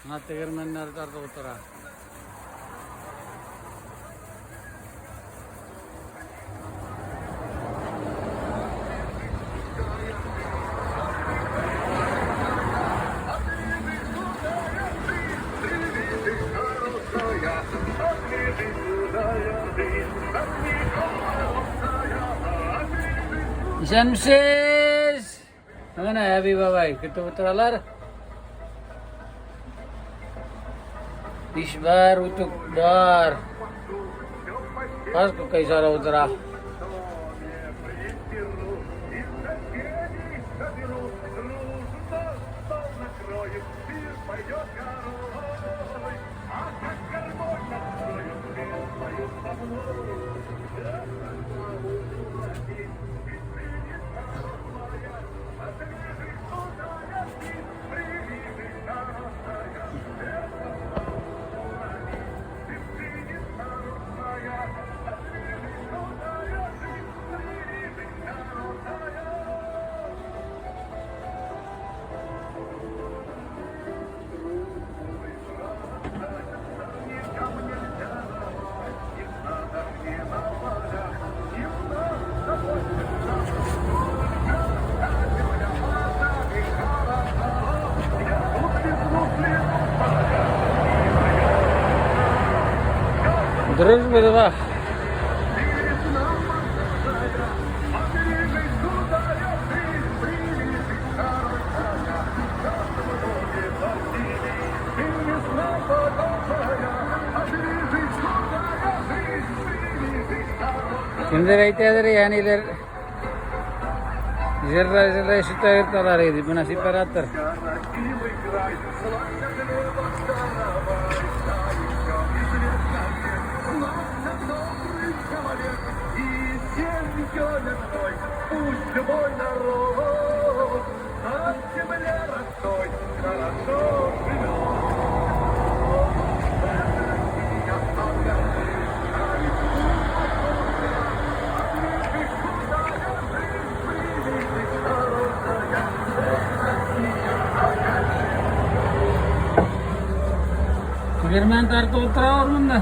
Natigirman na rin ito utara. Şemsiz. Mana ya Abi Babay, kita utaralar. İşbar utuk dar. Pas ko kay sara utara. Terus berapa? Kinder అయితే అదరే యానిలర్ జర్రా సుతా ఇర్తారా ఇది మనసి పరాతర్ Пусть любой народ от земли родной хорошо живет. Germen tarto utara or munda.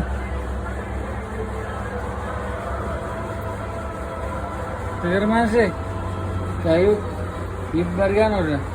Germen se kayu ibargan or